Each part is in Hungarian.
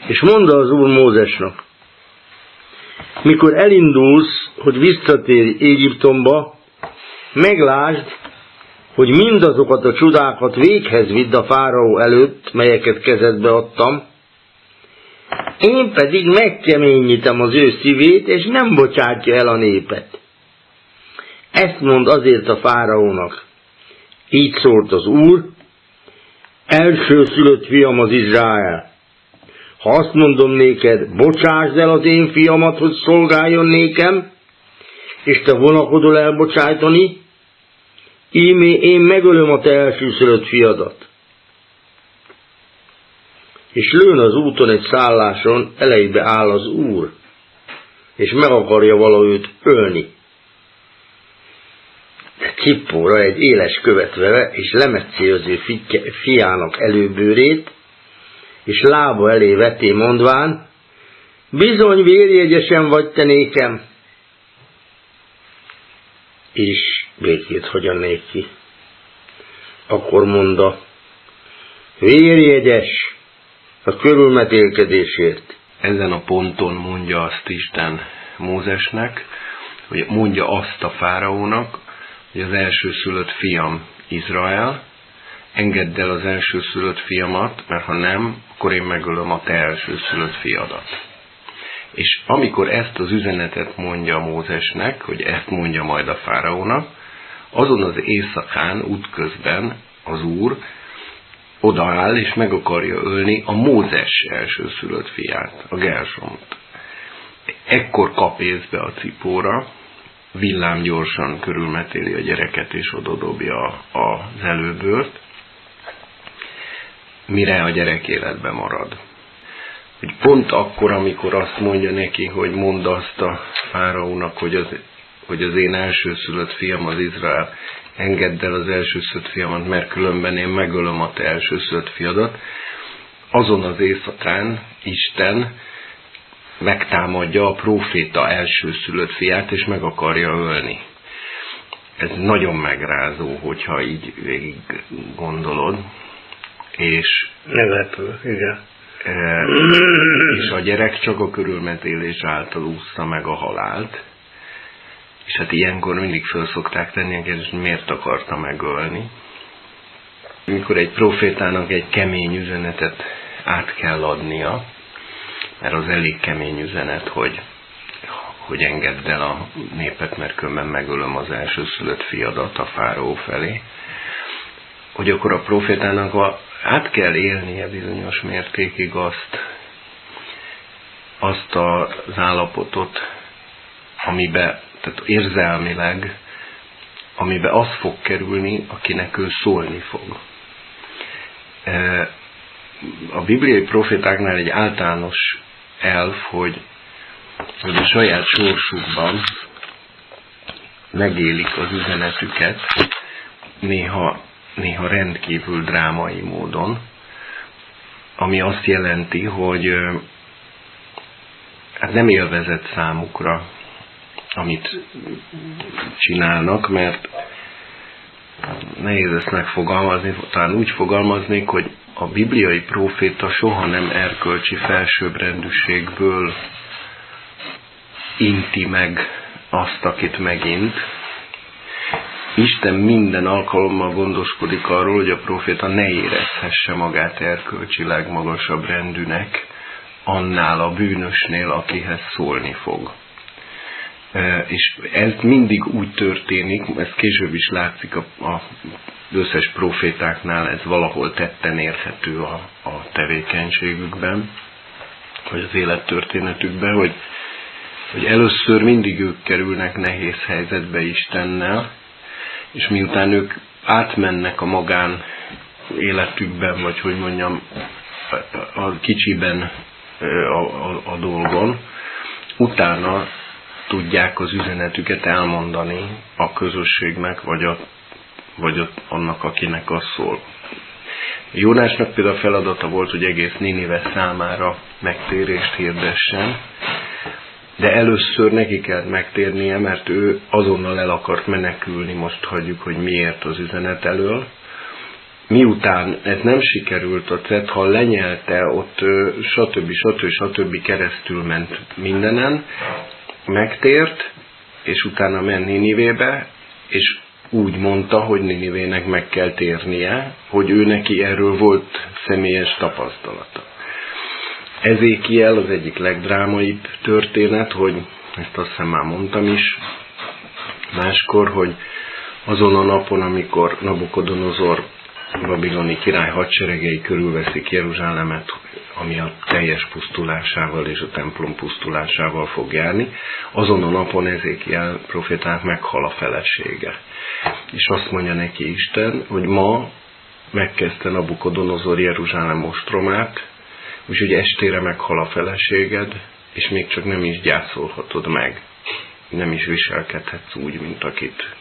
És mondta az Úr Mózesnak: mikor elindulsz, hogy visszatérj Egyiptomba, meglásd, hogy mindazokat a csodákat véghez vidd a fáraó előtt, melyeket kezedbe adtam, én pedig megkeményítem az ő szívét, és nem bocsátja el a népet. Ezt mond azért a fáraónak: így szólt az Úr, elsőszülött fiam az Izrael. Ha azt mondom néked, bocsásd el az én fiamat, hogy szolgáljon nékem, és te vonakodol elbocsájtani, íme én megölöm a te elsőszülött fiadat. És lőn az úton egy szálláson, elejébe áll az Úr, és meg akarja valahogy ölni. De Cippóra egy éles követ veve, és lemetszi az ő fiának előbőrét, és lába elé veté mondván: bizony vérjegyesen vagy te nékem. És békét hagyja néki. Akkor mondta: vérjegyes a körülmetélkedésért. Ezen a ponton mondja azt Isten Mózesnek, hogy mondja azt a fáraónak, hogy az elsőszülött fiam Izrael, engedd el az elsőszülött fiamat, mert ha nem, akkor én megölöm a te elsőszülött fiadat. És amikor ezt az üzenetet mondja Mózesnek, hogy ezt mondja majd a fáraónak, azon az éjszakán útközben az Úr odaáll és meg akarja ölni a Mózes elsőszülött fiát, a Gersont. Ekkor kap észbe a Cippóra, villámgyorsan körülmetéli a gyereket és odadobja az előbőrt, mire a gyerek életben marad. Hogy pont akkor, amikor azt mondja neki, hogy mondd azt a fáraónak, hogy az én elsőszülött fiam az Izrael, engedd el az elsőszülött fiamat, mert különben én megölöm a te elsőszülött fiadat, azon az éjszakán Isten megtámadja a próféta elsőszülött fiát, és meg akarja ölni. Ez nagyon megrázó, hogyha így végig gondolod. És nevető, igen. És a gyerek csak a körülmetélés által úszta meg a halált. És hát ilyenkor mindig föl szokták tenni a kérdést, hogy miért akarta megölni. Amikor egy profétának egy kemény üzenetet át kell adnia, mert az elég kemény üzenet, hogy engedd el a népet, mert különben megölöm az elsőszülött fiadat a fáraó felé, hogy akkor a profétának át kell élnie bizonyos mértékig azt az állapotot, amiben, tehát érzelmileg, amiben az fog kerülni, akinek ő szólni fog. A bibliai profétáknál egy általános elv, hogy a saját sorsukban megélik az üzenetüket, néha rendkívül drámai módon, ami azt jelenti, hogy hát nem élvezett számukra, amit csinálnak, mert nehéz ezt megfogalmazni, talán úgy fogalmaznék, hogy a bibliai próféta soha nem erkölcsi felsőbbrendűségből inti meg azt, akit megint. Isten minden alkalommal gondoskodik arról, hogy a próféta ne érezhesse magát erkölcsileg magasabb rendűnek annál a bűnösnél, akihez szólni fog. És ez mindig úgy történik, ez később is látszik az összes profétáknál, ez valahol tetten érhető a tevékenységükben, vagy az élettörténetükben, hogy először mindig ők kerülnek nehéz helyzetbe Istennel, és miután ők átmennek a magán életükben, vagy hogy mondjam, a kicsiben a dolgon, utána tudják az üzenetüket elmondani a közösségnek, vagy annak, akinek az szól. Jónásnak például a feladata volt, hogy egész Ninive számára megtérést hirdessen, de először neki kellett megtérnie, mert ő azonnal el akart menekülni, most hagyjuk, hogy miért az üzenet elől, miután ez nem sikerült, a Cethal lenyelte, ott stb. Keresztül ment mindenen, megtért, és utána ment Ninivébe, és úgy mondta, hogy Ninivének meg kell térnie, hogy ő neki erről volt személyes tapasztalata. Ezékiel az egyik legdrámaibb történet, hogy ezt azt hiszem már mondtam is máskor, hogy azon a napon, amikor Nabukodonozor babiloni király hadseregei körülveszik Jeruzsálemet, ami a teljes pusztulásával és a templom pusztulásával fog járni, azon a napon Ezékiel profétának meghal a felesége. És azt mondja neki Isten, hogy ma megkezdte Nabukodonozor Jeruzsálem ostromát, úgyhogy estére meghal a feleséged, és még csak nem is gyászolhatod meg. Nem is viselkedhetsz úgy, mint akit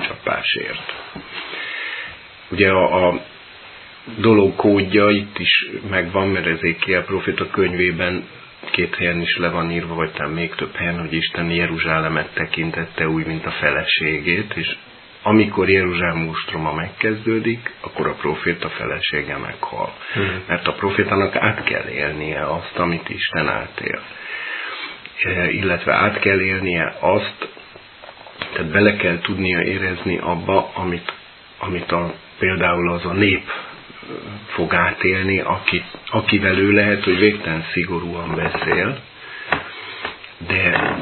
csapás ért. Ugye a dolog kódja itt is megvan, mert Ezékiel proféta könyvében 2 helyen is le van írva, vagy talán még több helyen, hogy Isten Jeruzsálemet tekintette úgy, mint a feleségét, és amikor Jeruzsálem ostroma megkezdődik, akkor a proféta felesége meghal. Mert a profétának át kell élnie azt, amit Isten átél. Illetve át kell élnie azt, tehát bele kell tudnia érezni abba, amit például az a nép fog átélni, akivel ő lehet, hogy végtelen szigorúan beszél, de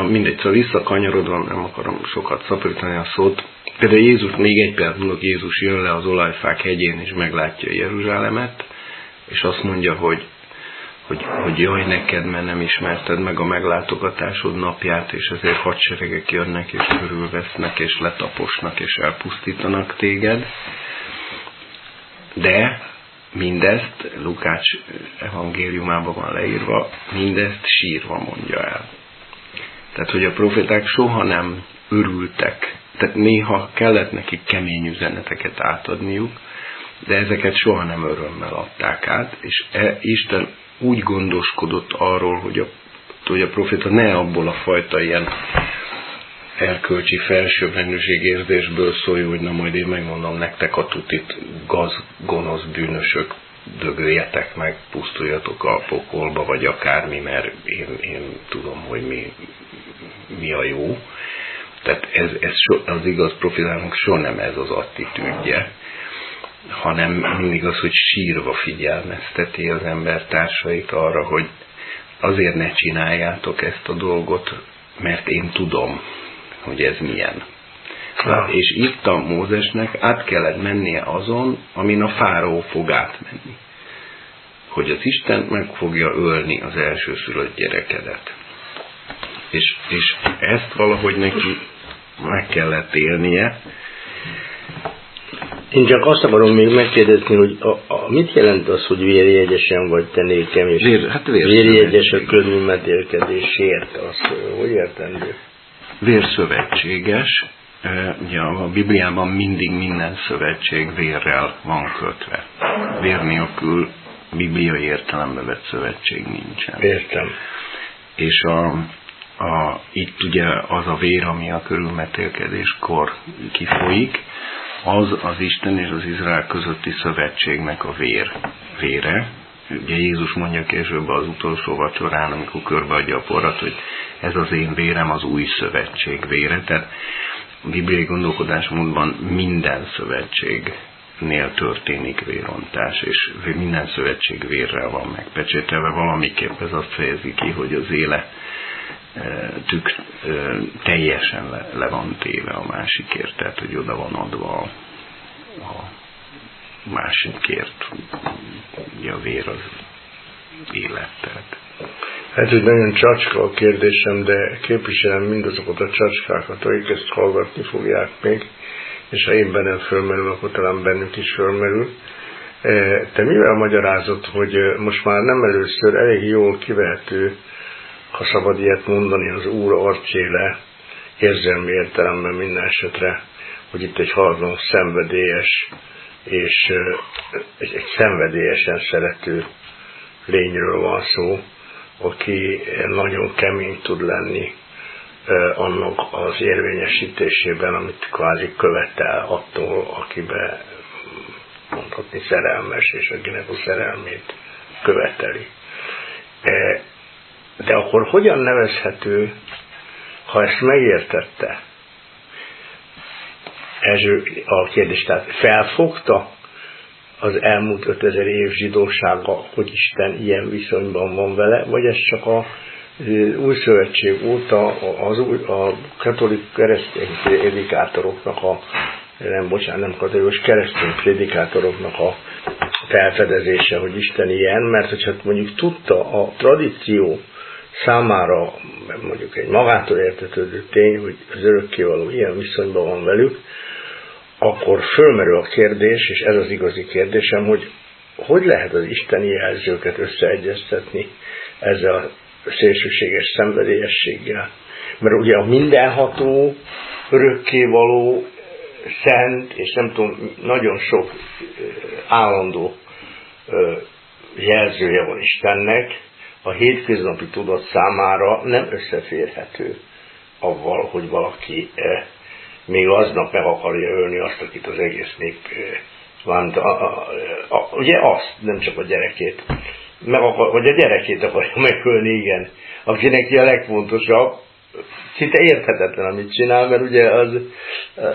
mindegy, szóval visszakanyarodva, nem akarom sokat szaporítani a szót. Például Jézus, még egy példát mondok, Jézus jön le az olajfák hegyén, és meglátja Jeruzsálemet, és azt mondja, hogy jaj neked, mert nem ismerted meg a meglátogatásod napját, és ezért hadseregek jönnek, és körülvesznek, és letaposnak, és elpusztítanak téged. De mindezt, Lukács evangéliumában van leírva, mindezt sírva mondja el. Tehát, hogy a proféták soha nem örültek, tehát néha kellett nekik kemény üzeneteket átadniuk, de ezeket soha nem örömmel adták át, és Isten úgy gondoskodott arról, hogy a proféta ne abból a fajta ilyen erkölcsi felsőbbrendűség érzésből szóljon, hogy na majd én megmondom nektek a tutit, gonosz bűnösök, dögöljetek meg, pusztuljatok a pokolba, vagy akármi, mert én tudom, hogy mi a jó. Tehát ez az igaz profétának soha nem ez az attitűdje, hanem mindig az, hogy sírva figyelmezteti az embertársait arra, hogy azért ne csináljátok ezt a dolgot, mert én tudom, hogy ez milyen. És itt a Mózesnek át kellett mennie azon, amin a fáraó fog átmenni. Hogy az Isten meg fogja ölni az elsőszülött gyerekedet. És ezt valahogy neki meg kellett élnie. Én csak azt akarom még megkérdezni, hogy mit jelent az, hogy vérjegyesen vagy te nékem, és vérjegyes a körülmetélkedésért? Azt hogy értendő? Vérszövetséges. Ugye a Bibliában mindig minden szövetség vérrel van kötve. Vér nélkül bibliai értelemben vett szövetség nincsen. Értem. És itt ugye az a vér, ami a körülmetélkedéskor kifolyik, az Isten és az Izrael közötti szövetségnek a vére. Ugye Jézus mondja később az utolsó vacsorán, amikor körbeadja a porrat, hogy ez az én vérem, az új szövetség vére. Tehát a bibliai gondolkodásmódban minden szövetségnél történik vérontás, és minden szövetség vérrel van megpecsételve. Valamiképp ez azt fejezi ki, hogy az életük teljesen le van téve a másikért, tehát hogy oda van adva a másikért. Ugye a vér az életet. Hát, hogy nagyon csacska a kérdésem, de képviselem mindazokat a csacskákat, akik ezt hallgatni fogják még, és ha én bennem fölmerül, akkor talán bennük is fölmerül. Te mivel magyarázod, hogy most már nem először elég jól kivehető, ha szabad ilyet mondani, az Úr arcéle, érzelmi értelemben minden esetre, hogy itt egy halkan szenvedélyes és egy szenvedélyesen szerető lényről van szó, aki nagyon kemény tud lenni annak az érvényesítésében, amit kvázi követel attól, akibe mondhatni szerelmes, és akinek a szerelmét követeli. De akkor hogyan nevezhető, ha ezt megértette? A kérdés, tehát felfogta az elmúlt 5000 év zsidósága, hogy Isten ilyen viszonyban van vele, vagy ez csak a új szövetség óta a katolik keresztény prédikátoroknak nem katolikus keresztény prédikátoroknak a felfedezése, hogy Isten ilyen, mert hogyha mondjuk tudta a tradíció számára mondjuk egy magától értetődő tény, hogy az örökkévaló ilyen viszonyban van velük, akkor fölmerül a kérdés, és ez az igazi kérdésem, hogy lehet az isteni jelzőket összeegyeztetni ezzel a szélsőséges szenvedélyességgel. Mert ugye a mindenható, örökkévaló, szent, és nem tudom, nagyon sok állandó jelzője van Istennek, a hétköznapi tudat számára nem összeférhető avval, hogy valaki még aznap meg akarja ölni azt, akit az egész nép ugye azt, nem csak a gyerekét, vagy a gyerekét akarja megölni, igen, aki neki a legfontosabb, szinte érthetetlen, amit csinál, mert ugye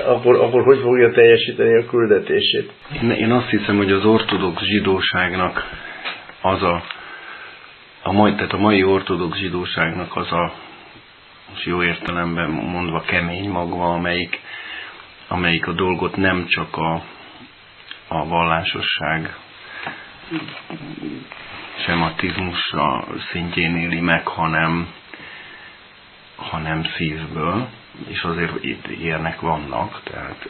akkor hogy fogja teljesíteni a küldetését? Én azt hiszem, hogy az ortodox zsidóságnak tehát a mai ortodox zsidóságnak az a jó értelemben mondva kemény magva, amelyik a dolgot nem csak a vallásosság sematizmusra szintjén éli meg, hanem szívből, és azért itt ilyenek vannak, tehát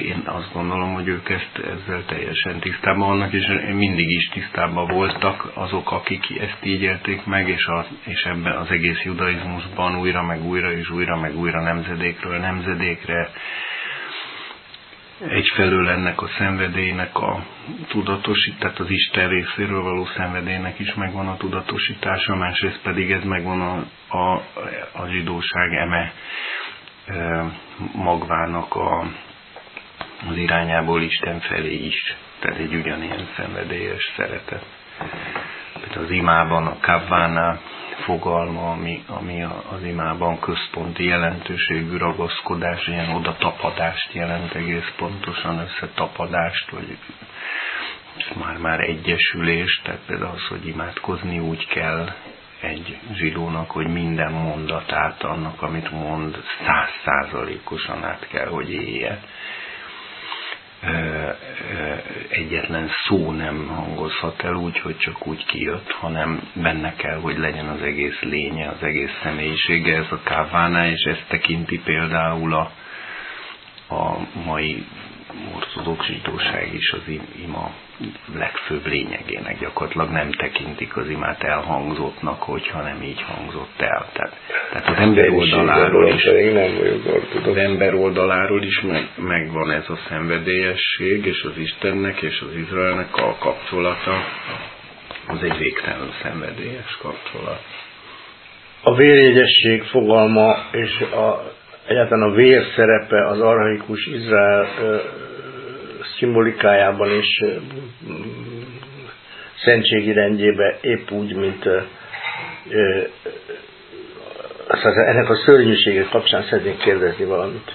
én azt gondolom, hogy ők ezzel teljesen tisztában vannak, és mindig is tisztában voltak azok, akik ezt így élték meg, és ebben az egész judaizmusban újra meg újra nemzedékről nemzedékre egyfelől ennek a szenvedélynek a tudatosítása, tehát az Isten részéről való szenvedélynek is megvan a tudatosítása, másrészt pedig ez megvan a zsidóság eme magvának az irányából Isten felé is, tehát egy ugyanilyen szenvedélyes szeretet. Tehát az imában a kavvána fogalma, ami az imában központi jelentőségű ragaszkodás, ilyen oda tapadást jelent egész pontosan, összetapadást, vagy már egyesülést, tehát például az, hogy imádkozni úgy kell egy zsidónak, hogy minden mondatát annak, amit mond, 100%-osan át kell, hogy élje. Egyetlen szó nem hangozhat el úgy, hogy csak úgy kijött, hanem benne kell, hogy legyen az egész lénye, az egész személyisége, ez a káváná, és ezt tekinti például a mai ortodox zsidóság is az ima legfőbb lényegének. Gyakorlatilag nem tekintik az imát elhangzottnak, hogyha nem így hangzott el. Tehát az ember oldaláról is megvan ez a szenvedélyesség, és az Istennek és az Izraelnek a kapcsolata, az egy végtelenül szenvedélyes kapcsolat. A vérjegyesség fogalma és egyáltalán a vér szerepe az archaikus Izrael szimbolikájában és szentségi rendjében épp úgy, mint ennek a szörnyűsége kapcsán szeretnék kérdezni valamit.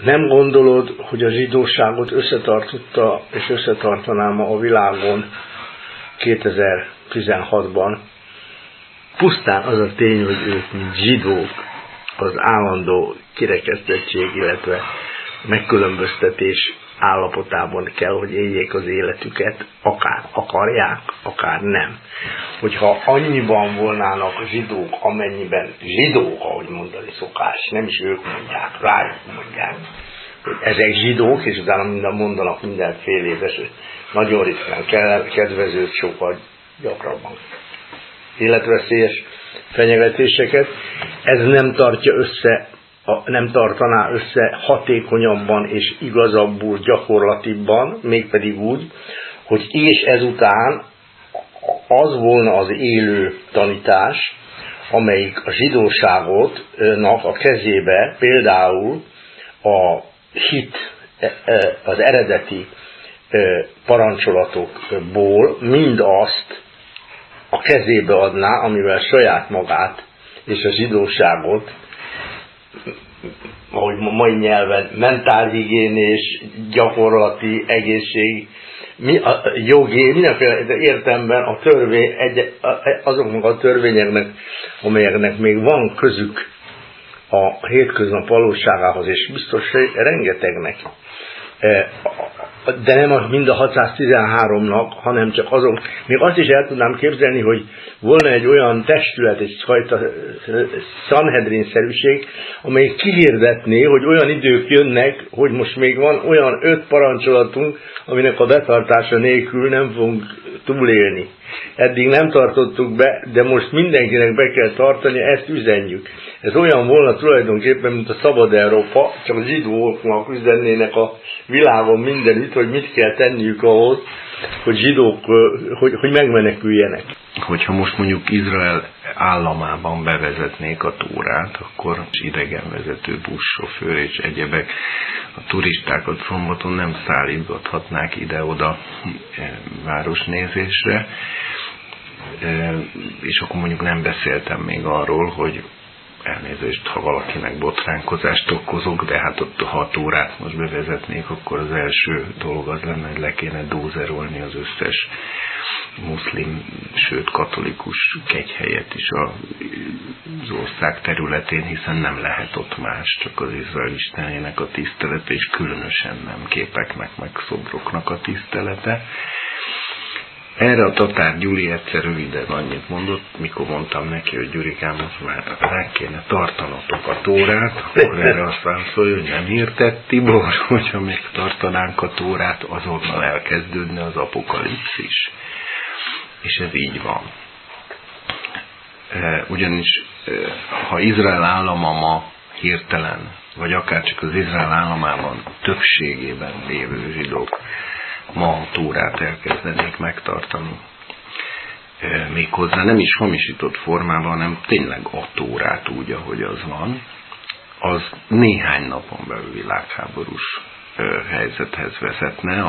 Nem gondolod, hogy a zsidóságot összetartotta és összetartaná ma a világon 2016-ban pusztán az a tény, hogy ők mint zsidók az állandó kirekesztettség, illetve megkülönböztetés állapotában kell, hogy éljék az életüket, akár akarják, akár nem. Hogyha annyiban volnának a zsidók, amennyiben zsidók, ahogy mondani szokás, nem is ők mondják, rájuk mondják, hogy ezek zsidók, és utána mondanak mindenféle, nagyon ritkán kedvezőt, sokkal gyakrabban életveszélyes fenyegetéseket. Ez nem tartaná össze hatékonyabban és igazabbul, gyakorlatibban, mégpedig úgy, hogy és ezután az volna az élő tanítás, amelyik a zsidóságotnak a kezébe például a hit az eredeti parancsolatokból mind azt a kezébe adná, amivel saját magát és a zsidóságot, ahogy mai nyelven, mentálhigiénés, gyakorlati, egészség, jogi, mindenféle értelemben a törvény, azoknak a törvényeknek, amelyeknek még van közük a hétköznap valóságához, és biztos rengetegnek, de nem mind a 613-nak, hanem csak azok. Még azt is el tudnám képzelni, hogy volna egy olyan testület, egyfajta Sanhedrin-szerűség, amely kihirdetné, hogy olyan idők jönnek, hogy most még van olyan 5 parancsolatunk, aminek a betartása nélkül nem fogunk túlélni. Eddig nem tartottuk be, de most mindenkinek be kell tartani, ezt üzenjük. Ez olyan volna tulajdonképpen, mint a Szabad Európa, csak a zsidóknak üzennének a világon mindenütt, hogy mit kell tenniük ahhoz, hogy zsidók, hogy megmeneküljenek. Hogyha most mondjuk Izrael államában bevezetnék a Tórát, akkor idegenvezető buszsofőr és egyebek a turistákat szombaton nem szállítgathatnák ide-oda városnézésre, és akkor mondjuk nem beszéltem még arról, hogy elnézést, ha valakinek botránkozást okozok, de hát ott, ha a Tórát most bevezetnék, akkor az első dolog az lenne, hogy le kéne dózerolni az összes muszlim, sőt katolikus kegyhelyet is az ország területén, hiszen nem lehet ott más, csak az Izrael istenének a tisztelete, és különösen nem képeknek, meg szobroknak a tisztelete. Erre a Tatár Gyuri egyszer röviden annyit mondott, mikor mondtam neki, hogy Gyurikám, most már rá kéne tartanotok a Tórát, akkor erre azt válaszolja, hogy nem értett Tibor, hogyha még tartanánk a Tórát, azonnal elkezdődne az apokalipszis. És ez így van. Ugyanis ha Izrael állama ma hirtelen, vagy akár csak az Izrael államában többségében lévő zsidók ma a Tórát elkezdenék megtartani, méghozzá nem is hamisított formában, hanem tényleg a Tórát úgy, ahogy az van, az néhány napon belül világháborús helyzethez vezetne,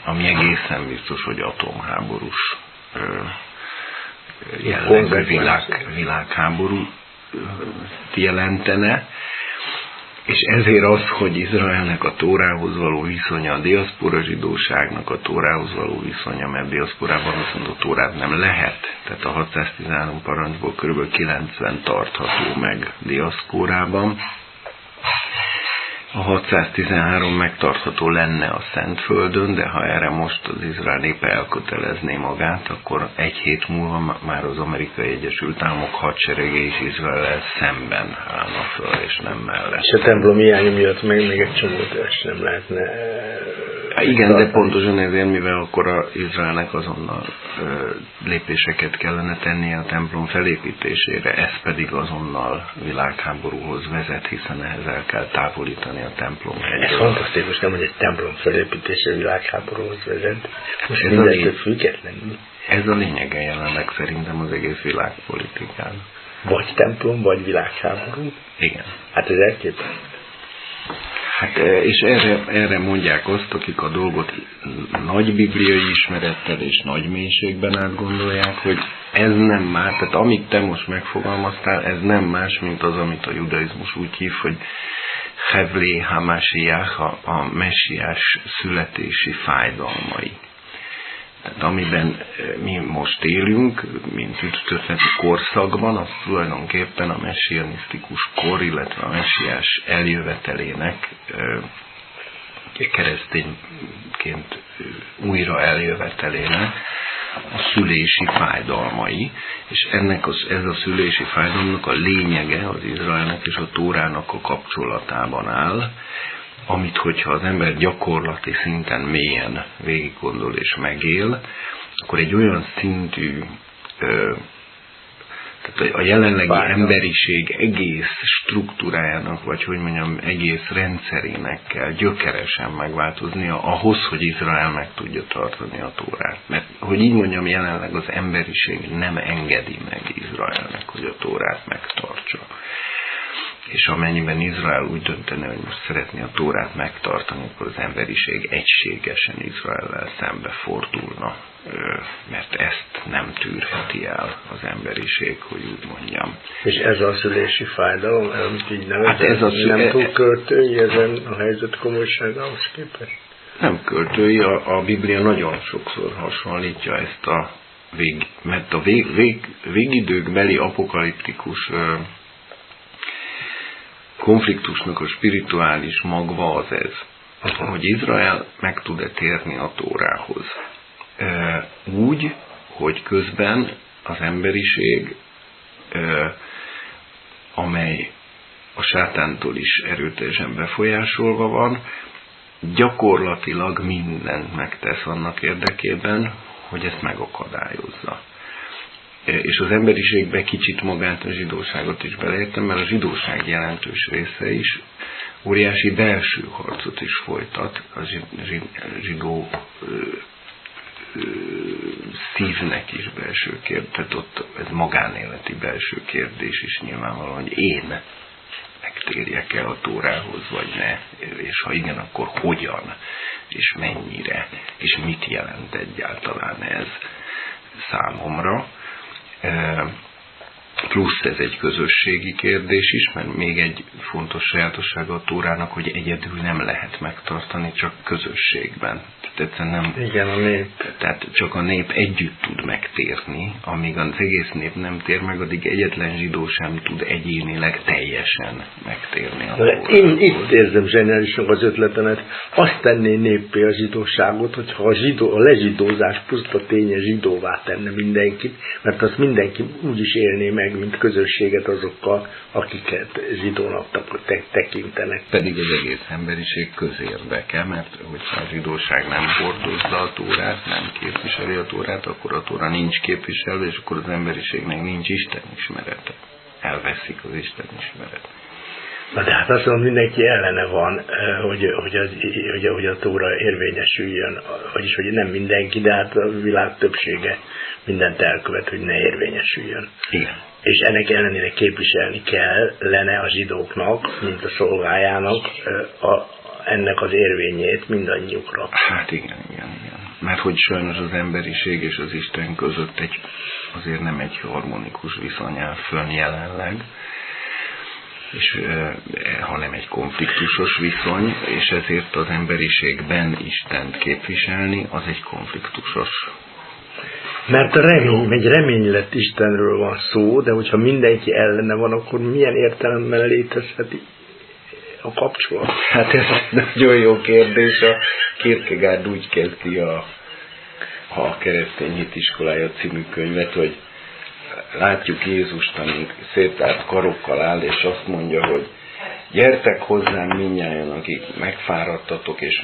ami egészen biztos, hogy atomháborús jellegű világháború jelentene, és ezért az, hogy Izraelnek a Tórához való viszonya, a diaszpora zsidóságnak a Tórához való viszonya, mert diaszporában viszont a Tórát nem lehet, tehát a 613 parancsból kb. 90 tartható meg diaszporában. A 613 megtartható lenne a Szentföldön, de ha erre most az Izrael népe elkötelezné magát, akkor egy hét múlva már az Amerikai Egyesült Államok hadserege is Izraellel szemben állna föl, és nem mellett. És a templom hiánya miatt még egy csomót nem lehetne... Igen, de pontosan ezért, mivel akkor az Izraelnek azonnal lépéseket kellene tennie a templom felépítésére, ez pedig azonnal világháborúhoz vezet, hiszen ehhez el kell távolítani a templom hegyről. Ez fantasztikus, nem, hogy egy templom felépítése világháborúhoz vezet. Most mindentől függetlenül. Ez a lényege jelenleg szerintem az egész világpolitikán. Vagy templom, vagy világháború. Igen. Hát ez elképesztő. Hát, és erre mondják azt, akik a dolgot nagy bibliai ismerettel és nagy mélységben átgondolják, hogy ez nem más, tehát amit te most megfogalmaztál, ez nem más, mint az, amit a judaizmus úgy hív, hogy Hevlé HaMashiach, a messiás születési fájdalmai. Tehát amiben mi most élünk, mint üdvözleti korszakban, az tulajdonképpen a messianisztikus kor, illetve a messiás eljövetelének keresztényként újra eljövetelének a szülési fájdalmai, és ez a szülési fájdalomnak a lényege az Izraelnek és a Tórának a kapcsolatában áll, amit hogyha az ember gyakorlati szinten mélyen végiggondol és megél, akkor egy olyan szintű, tehát a jelenlegi emberiség egész struktúrájának, vagy hogy mondjam, egész rendszerének kell gyökeresen megváltoznia ahhoz, hogy Izrael meg tudja tartani a Tórát. Mert, hogy így mondjam, jelenleg az emberiség nem engedi meg Izraelnek, hogy a Tórát megtartsa. és amennyiben Izrael úgy döntene, hogy most szeretné a Tórát megtartani, akkor az emberiség egységesen Izraellel szembe fordulna, mert ezt nem tűrheti el az emberiség, hogy úgy mondjam. És ez a szülési fájdalom, amit így nevezett, Hát ez nem túl költői ezen a helyzet komolyságához képest? Nem költői, a Biblia nagyon sokszor hasonlítja ezt mert a végidőkbeli apokaliptikus konfliktusnak a spirituális magva az ez, hogy Izrael meg tud-e térni a Tórához. Úgy, hogy közben az emberiség, amely a sátántól is erőteljesen befolyásolva van, gyakorlatilag mindent megtesz annak érdekében, hogy ezt megakadályozza. És az emberiségben kicsit magát a zsidóságot is beleértem, mert a zsidóság jelentős része is óriási belső harcot is folytat, a zsidó szívnek is belső kérdés, tehát ott ez magánéleti belső kérdés is nyilvánvalóan, hogy én megtérjek el a Tórához, vagy ne, és ha igen, akkor hogyan, és mennyire, és mit jelent egyáltalán ez számomra. Plusz ez egy közösségi kérdés is, mert még egy fontos sajátossága a Tórának, hogy egyedül nem lehet megtartani, csak közösségben. Tehát nem, igen, a nép. Tehát csak a nép együtt tud megtérni, amíg az egész nép nem tér meg, addig egyetlen zsidó sem tud egyénileg teljesen megtérni a Tórához. Én itt érzem zseniálisan az ötletemet. Azt tenné néppé a zsidóságot, hogyha a lezsidózás puszta ténye zsidóvá tenne mindenkit, mert azt mindenki úgy is élné meg, mint közösséget azokkal, akiket zsidónak tekintenek. Pedig az egész emberiség közérdeke, mert hogyha a zsidóság nem hordozza a Tórát, nem képviseli a Tórát, akkor a Tóra nincs képviselve, és akkor az emberiségnek nincs Isten ismerete. Elveszik az Isten ismeret. Na de hát azt mondom, mindenki ellene van, hogy a Tóra érvényesüljön, vagyis hogy nem mindenki, de hát a világ többsége mindent elkövet, hogy ne érvényesüljön. Igen. És ennek ellenére képviselni kellene a zsidóknak, mint a szolgájának ennek az érvényét mindannyiukra. Hát igen. Mert hogy sajnos az emberiség és az Isten között azért nem egy harmonikus viszony áll fönn jelenleg, és, hanem egy konfliktusos viszony, és ezért az emberiségben Istent képviselni, az egy konfliktusos. Mert egy reménylet Istenről van szó, de hogyha mindenki ellene van, akkor milyen értelemben létezhet a kapcsolat? Hát ez nagyon jó kérdés. A Kierkegaard úgy kezdi a Keresztény Hitiskolája című könyvet, hogy látjuk Jézust, amíg széttárt karokkal áll, és azt mondja, hogy gyertek hozzám mindnyájan, akik megfáradtatok és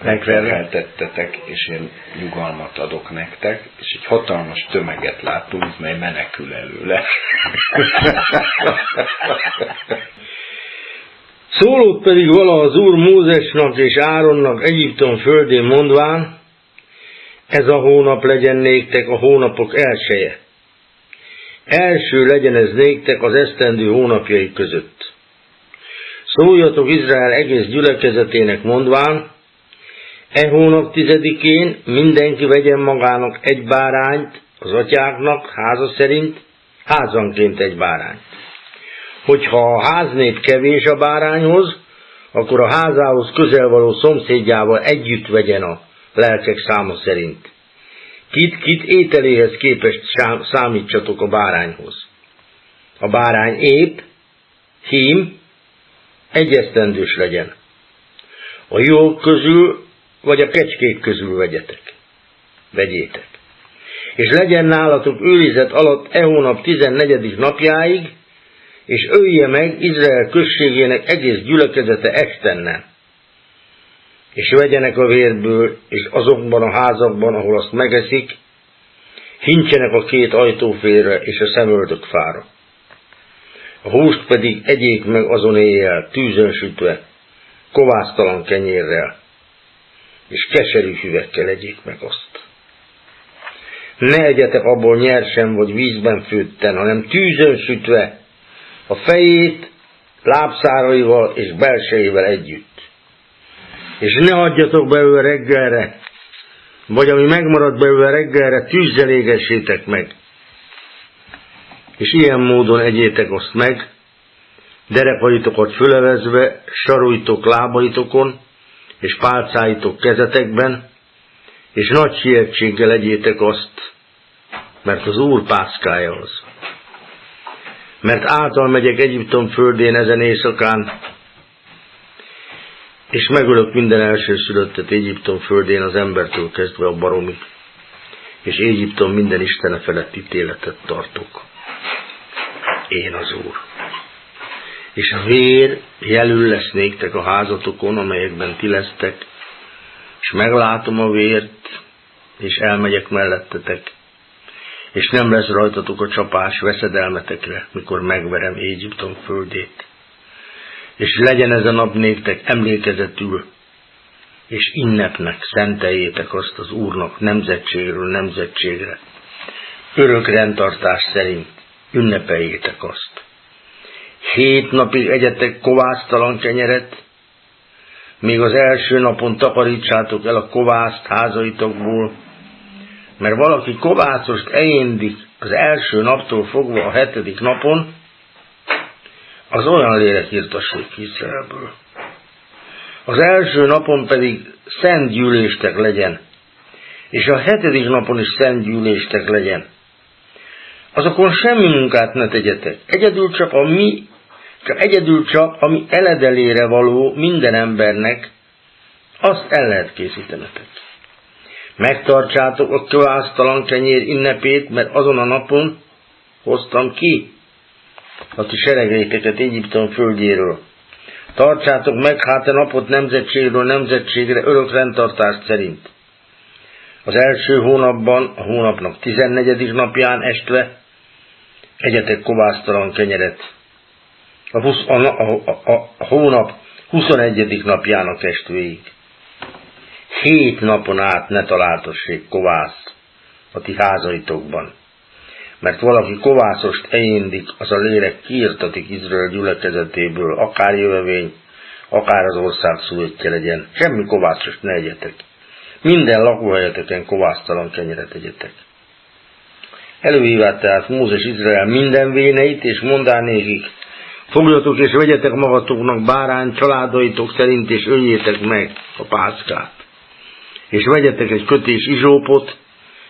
megterheltettetek, és én nyugalmat adok nektek, és egy hatalmas tömeget látunk, mely menekül előle. Szólott pedig vala az Úr Mózesnak és Áronnak Egyiptom földén mondván, ez a hónap legyen néktek a hónapok elseje. Első legyen ez néktek az esztendő hónapjai között. Szóljatok Izrael egész gyülekezetének mondván, e hónap 10-én mindenki vegyen magának egy bárányt az atyáknak háza szerint, házanként egy bárányt. Hogyha a háznép kevés a bárányhoz, akkor a házához közelvaló szomszédjával együtt vegyen a lelkek száma szerint. Kit ételéhez képest számítsatok a bárányhoz. A bárány épp, hím, egy esztendős legyen. A juhok közül, vagy a kecskék közül vegyétek. És legyen nálatok őrizet alatt e hónap 14. napjáig, és ölje meg Izrael községének egész gyülekezete estennel. És vegyenek a vérből, és azokban a házakban, ahol azt megeszik, hincsenek a 2 ajtófélre és a szemöldökfára. A húst pedig egyék meg azon éjjel, tűzön sütve, kovásztalan kenyérrel, és keserű hüvekkel egyék meg azt. Ne egyetek abból nyersen vagy vízben főtten, hanem tűzön sütve, a fejét lábszáraival és belsejével együtt. És ne adjatok belőle reggelre, vagy ami megmarad belőle reggelre, tűzzel égessétek meg. És ilyen módon egyétek azt meg, derekaitokat fölevezve, sarujtok lábaitokon, és pálcáitok kezetekben, és nagy sietséggel egyétek azt, mert az Úr pászkája az. Mert által megyek Egyiptom földén ezen éjszakán, és megölök minden elsőszülöttet Egyiptom földén az embertől kezdve a baromig, és Egyiptom minden istene felett ítéletet tartok. Én az Úr. És a vér jelül lesz néktek a házatokon, amelyekben ti lesztek, és meglátom a vért, és elmegyek mellettetek, és nem lesz rajtatok a csapás veszedelmetekre, mikor megverem Egyiptom földét. És legyen ez a nap néktek emlékezetül, és ünnepnek szenteljétek azt az Úrnak nemzetségről nemzetségre. Örök rendtartás szerint ünnepeljétek azt. 7 napig egyetek kovásztalan kenyeret, még az első napon takarítsátok el a kovászt házaitokból, mert valaki kovászost elindít az első naptól fogva a 7. napon, az olyan lélek irtassék Izraelből. Az első napon pedig szent gyűléstek legyen, és a 7. napon is szent gyűléstek legyen. Azokon semmi munkát ne tegyetek, egyedül csak ami eledelére való minden embernek, azt el lehet készítenetek. Megtartsátok a kovásztalan kenyér ünnepét, mert azon a napon hoztam ki a ti seregeiteket Egyiptom földjéről. Tartsátok meg hát a napot nemzetségről nemzetségre örök rendtartás szerint. Az első hónapban, a hónapnak 14. napján estve egyetek kovásztalan kenyeret. A hónap 21. napjának estvéig. 7 napon át ne találtassék kovász a ti házaitokban. Mert valaki kovászost elindít, az a lélek kiirtatik Izrael gyülekezetéből, akár jövevény, akár az ország szülöttje legyen. Semmi kovászost ne egyetek. Minden lakóhelyeteken kovásztalan kenyeret egyetek. Előhívott tehát Mózes Izrael minden véneit, és mondá nékik, fogjatok és vegyetek magatoknak bárány családaitok szerint, és öljétek meg a pászkát. És vegyetek egy kötés izsópot,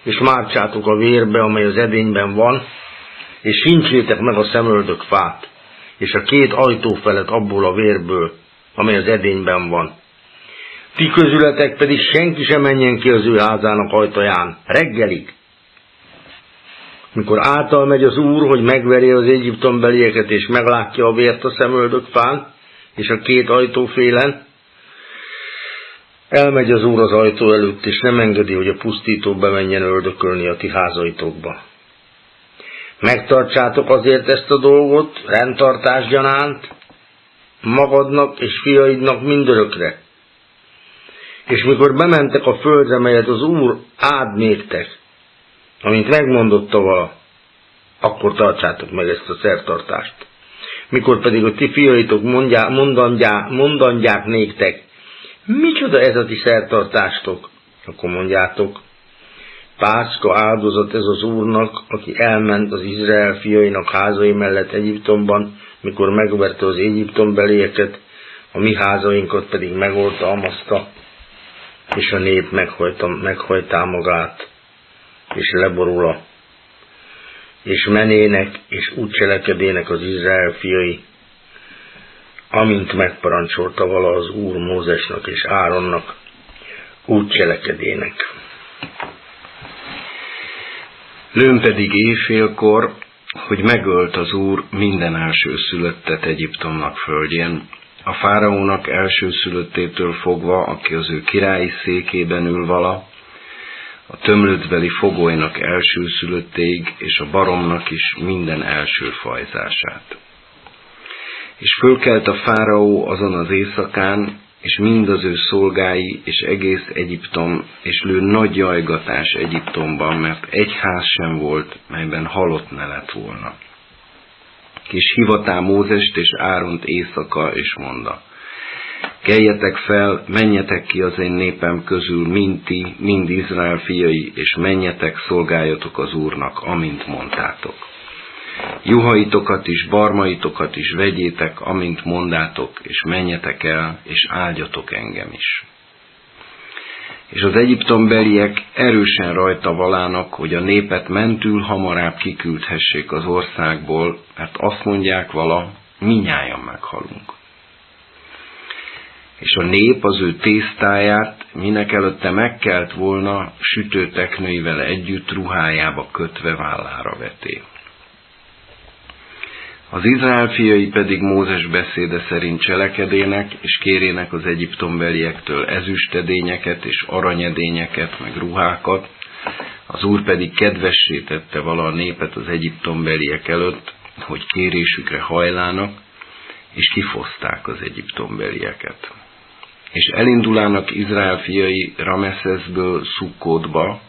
és mártsátok a vérbe, amely az edényben van, és sincsétek meg a szemöldök fát, és a 2 ajtó felett abból a vérből, amely az edényben van. Ti közületek pedig senki sem menjen ki az ő házának ajtaján, reggelig. Mikor által megy az Úr, hogy megveri az Egyiptom belieket, és meglátja a vért a szemöldök fán, és a 2 ajtófélen, elmegy az Úr az ajtó előtt, és nem engedi, hogy a pusztító bemenjen öldökölni a ti házaitokba. Megtartsátok azért ezt a dolgot, rendtartás gyanánt, magadnak és fiaidnak mindörökre. És mikor bementek a földre, melyet az Úr áld néktek, amint megmondotta vala, akkor tartsátok meg ezt a szertartást. Mikor pedig a ti fiaitok mondandják néktek, micsoda ez a ti szertartástok? Akkor mondjátok, Pászka áldozat ez az Úrnak, aki elment az Izrael fiainak házai mellett Egyiptomban, mikor megverte az Egyiptom belieket, a mi házainkat pedig megoltalmazta, és a nép meghajtá magát, és leborula, és menének, és úgy cselekedének az Izrael fiai, amint megparancsolta vala az Úr Mózesnak és Áronnak, úgy cselekedének. Lőn pedig éjfélkor, hogy megölt az Úr minden elsőszülöttet Egyiptomnak földjén, a fáraónak elsőszülöttétől fogva, aki az ő királyi székében ül vala, a tömlöcbeli fogolynak elsőszülöttéig, és a baromnak is minden első fajzását. És fölkelt a fáraó azon az éjszakán, és mind az ő szolgái, és egész Egyiptom, és lő nagy jajgatás Egyiptomban, mert egy ház sem volt, melyben halott ne lett volna. És hivatá Mózest és Áront éjszaka, és mondta: keljetek fel, menjetek ki az én népem közül, mind ti, mind Izrael fiai, és menjetek, szolgáljatok az Úrnak, amint mondtátok. Juhaitokat is, barmaitokat is vegyétek, amint mondátok, és menjetek el, és áldjatok engem is. És az egyiptombeliek erősen rajta valának, hogy a népet mentül hamarább kiküldhessék az országból, mert azt mondják vala, minnyájan meghalunk. És a nép az ő tésztáját minek előtte megkelt volna, sütőteknőivel együtt ruhájába kötve vállára veté. Az Izrael fiai pedig Mózes beszéde szerint cselekedének, és kérének az egyiptomberiektől ezüstedényeket és aranyedényeket, meg ruhákat, az Úr pedig kedvessé tette vala a népet az egyiptombeliek előtt, hogy kérésükre hajlának, és kifoszták az egyiptombelieket. És elindulának Izrael fiai Rameszeszből Szukkótba,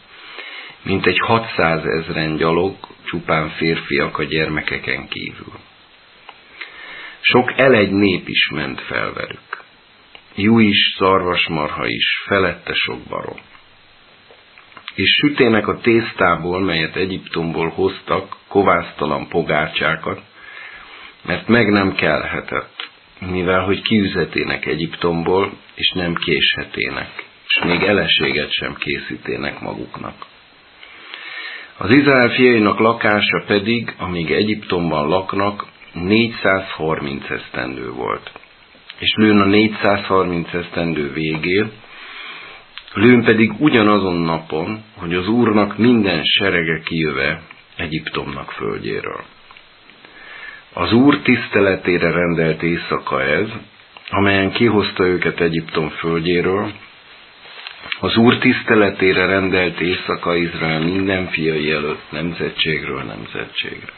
mintegy 600 000 gyalog, csupán férfiak a gyermekeken kívül. Sok elegy nép is ment fel velük. Jú is, szarvasmarha is, felette sok barom. És sütének a tésztából, melyet Egyiptomból hoztak, kovásztalan pogácsákat, mert meg nem kelhetett, mivel hogy kiüzetének Egyiptomból, és nem késhetének, és még eleséget sem készítének maguknak. Az Izrael fiainak lakása pedig, amíg Egyiptomban laknak, 430 esztendő volt. És lőn a 430 esztendő végén, lőn pedig ugyanazon napon, hogy az Úrnak minden serege kijöve Egyiptomnak földjéről. Az Úr tiszteletére rendelt éjszaka ez, amelyen kihozta őket Egyiptom földjéről. Az Úr tiszteletére rendelt éjszaka Izrael minden fiai előtt nemzetségről nemzetségre.